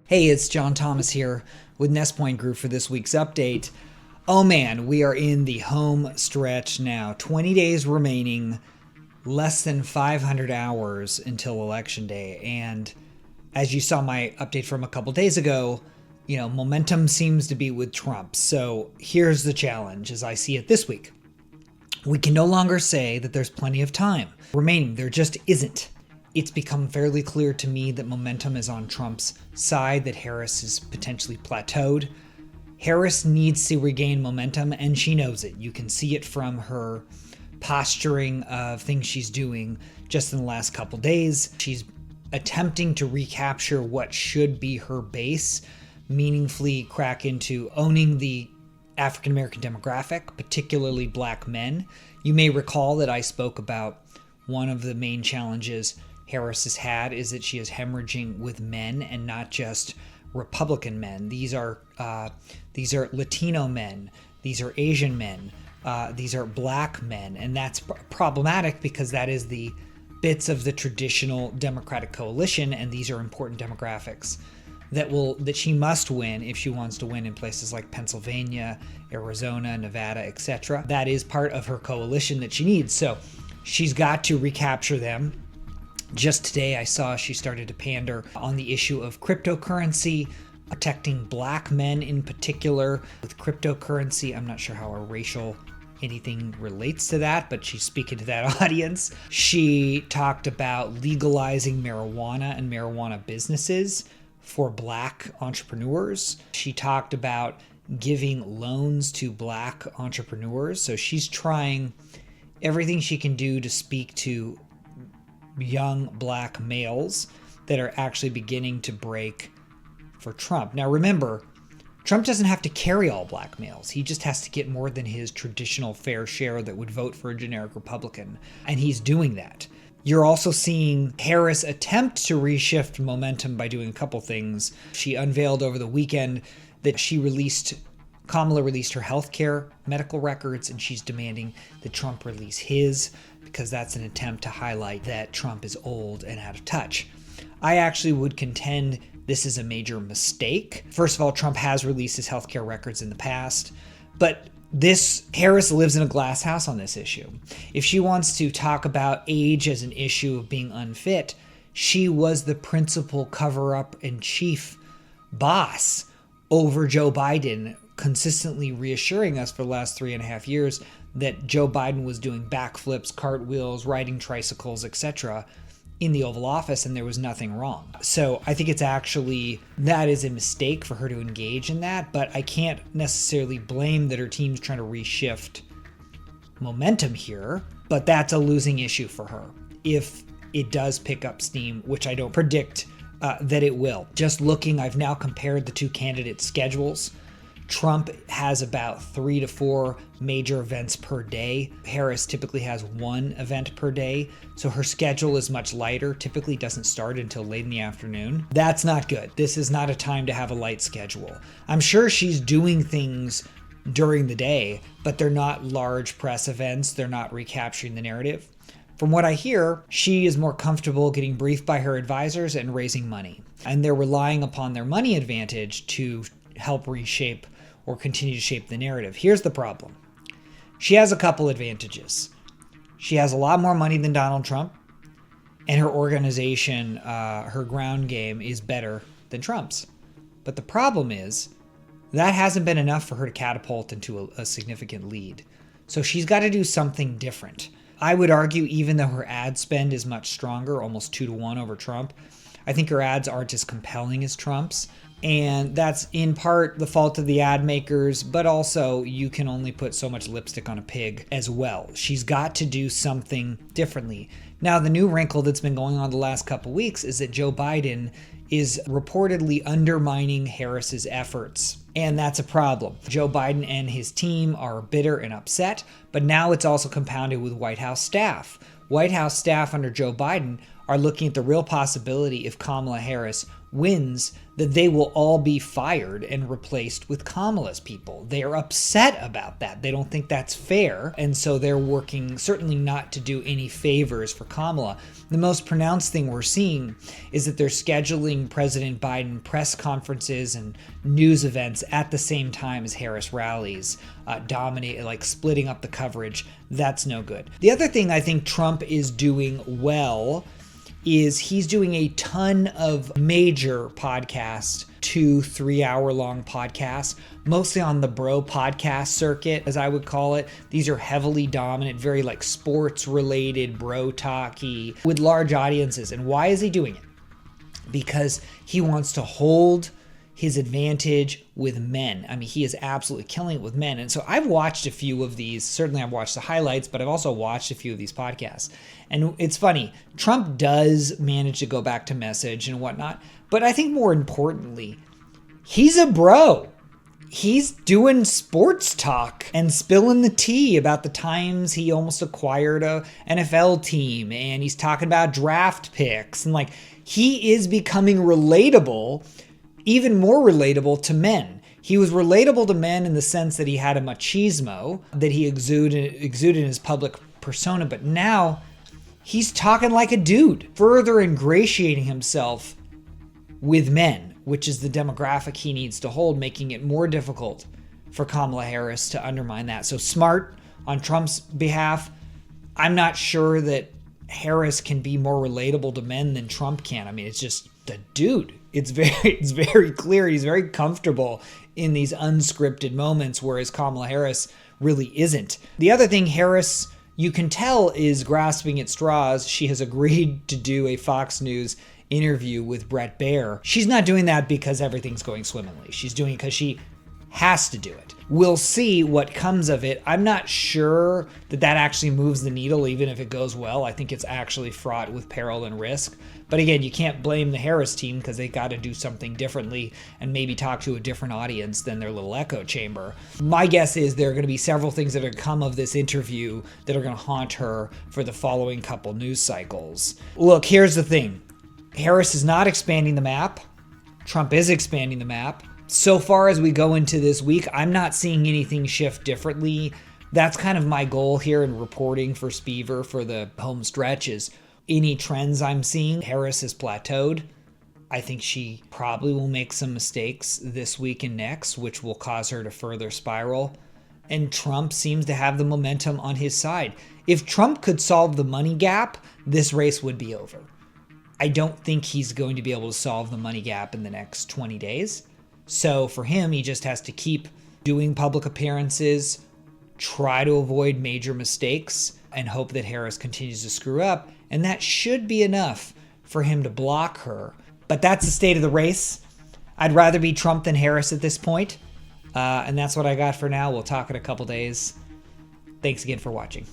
Hey, it's John Thomas here with Nestpoint Group for this week's update. Oh man, we are in the home stretch now. 20 days remaining, less than 500 hours until Election Day. And as you saw my update from a couple days ago, momentum seems to be with Trump. So here's the challenge as I see it this week. We can no longer say that there's plenty of time remaining. There just isn't. It's become fairly clear to me that momentum is on Trump's side, that Harris is potentially plateaued. Harris needs to regain momentum, and she knows it. You can see it from her posturing of things she's doing just in the last couple days. She's attempting to recapture what should be her base, meaningfully crack into owning the African American demographic, particularly black men. You may recall that I spoke about one of the main challenges Harris has had is that she is hemorrhaging with men and not just Republican men. These are Latino men. These are Asian men. These are black men. And that's problematic because that is the bits of the traditional Democratic coalition. And these are important demographics that she must win if she wants to win in places like Pennsylvania, Arizona, Nevada, etc. That is part of her coalition that she needs. So she's got to recapture them. Just today, I saw she started to pander on the issue of cryptocurrency, protecting black men in particular with cryptocurrency. I'm not sure how a racial anything relates to that, but she's speaking to that audience. She talked about legalizing marijuana and marijuana businesses for black entrepreneurs. She talked about giving loans to black entrepreneurs. So she's trying everything she can do to speak to young black males that are actually beginning to break for Trump. Now remember, Trump doesn't have to carry all black males. He just has to get more than his traditional fair share that would vote for a generic Republican. And he's doing that. You're also seeing Harris attempt to reshift momentum by doing a couple things. She unveiled over the weekend that Kamala released her healthcare medical records, and she's demanding that Trump release his because that's an attempt to highlight that Trump is old and out of touch. I actually would contend this is a major mistake. First of all, Trump has released his healthcare records in the past, but Harris lives in a glass house on this issue. If she wants to talk about age as an issue of being unfit, she was the principal cover-up and chief boss over Joe Biden, consistently reassuring us for the last 3.5 years that Joe Biden was doing backflips, cartwheels, riding tricycles, etc. in the Oval Office, and there was nothing wrong. So I think that is a mistake for her to engage in that, but I can't necessarily blame that her team's trying to reshift momentum here, but that's a losing issue for her if it does pick up steam, which I don't predict that it will. Just looking, I've now compared the two candidates' schedules. Trump has about 3 to 4 major events per day. Harris typically has 1 event per day, so her schedule is much lighter, typically doesn't start until late in the afternoon. That's not good. This is not a time to have a light schedule. I'm sure she's doing things during the day, but they're not large press events. They're not recapturing the narrative. From what I hear, she is more comfortable getting briefed by her advisors and raising money. And they're relying upon their money advantage to help reshape or continue to shape the narrative. Here's the problem. She has a couple advantages. She has a lot more money than Donald Trump, and her organization, her ground game is better than Trump's. But the problem is that hasn't been enough for her to catapult into a significant lead. So she's got to do something different. I would argue, even though her ad spend is much stronger, almost 2-to-1 over Trump, I think her ads aren't as compelling as Trump's. And that's in part the fault of the ad makers, but also you can only put so much lipstick on a pig as well. She's got to do something differently. Now, the new wrinkle that's been going on the last couple weeks is that Joe Biden is reportedly undermining Harris's efforts. And that's a problem. Joe Biden and his team are bitter and upset, but now it's also compounded with White House staff. White House staff under Joe Biden are looking at the real possibility if Kamala Harris wins, that they will all be fired and replaced with Kamala's people. They are upset about that. They don't think that's fair. And so they're working certainly not to do any favors for Kamala. The most pronounced thing we're seeing is that they're scheduling President Biden press conferences and news events at the same time as Harris rallies, splitting up the coverage. That's no good. The other thing I think Trump is doing well is he's doing a ton of major podcasts, 2-3 hour long podcasts, mostly on the bro podcast circuit, as I would call it. These are heavily dominant, very like sports related, bro talky, with large audiences. And why is he doing it? Because he wants to hold his advantage with men. I mean, he is absolutely killing it with men. And so I've watched a few of these. Certainly I've watched the highlights, but I've also watched a few of these podcasts. And it's funny, Trump does manage to go back to message and whatnot. But I think more importantly, he's a bro. He's doing sports talk and spilling the tea about the times he almost acquired a NFL team. And he's talking about draft picks. And like, he is becoming relatable, even more relatable to men. He was relatable to men in the sense that he had a machismo that he exuded in his public persona, but now he's talking like a dude, further ingratiating himself with men, which is the demographic he needs to hold, making it more difficult for Kamala Harris to undermine that. So smart on Trump's behalf. I'm not sure that Harris can be more relatable to men than Trump can. I mean, it's just the dude. It's very clear. He's very comfortable in these unscripted moments, whereas Kamala Harris really isn't. The other thing Harris, you can tell, is grasping at straws. She has agreed to do a Fox News interview with Bret Baier. She's not doing that because everything's going swimmingly. She's doing it because she has to do it. We'll see what comes of it. I'm not sure that actually moves the needle, even if it goes well. I think it's actually fraught with peril and risk. But again, you can't blame the Harris team because they got to do something differently and maybe talk to a different audience than their little echo chamber. My guess is there are going to be several things that are going to come of this interview that are going to haunt her for the following couple news cycles. Look, here's the thing. Harris is not expanding the map. Trump is expanding the map. So far as we go into this week, I'm not seeing anything shift differently. That's kind of my goal here in reporting for Spiever for the home stretch is any trends I'm seeing. Harris has plateaued. I think she probably will make some mistakes this week and next, which will cause her to further spiral. And Trump seems to have the momentum on his side. If Trump could solve the money gap, this race would be over. I don't think he's going to be able to solve the money gap in the next 20 days. So for him, he just has to keep doing public appearances, try to avoid major mistakes, and hope that Harris continues to screw up. And that should be enough for him to block her. But that's the state of the race. I'd rather be Trump than Harris at this point. And that's what I got for now. We'll talk in a couple days. Thanks again for watching.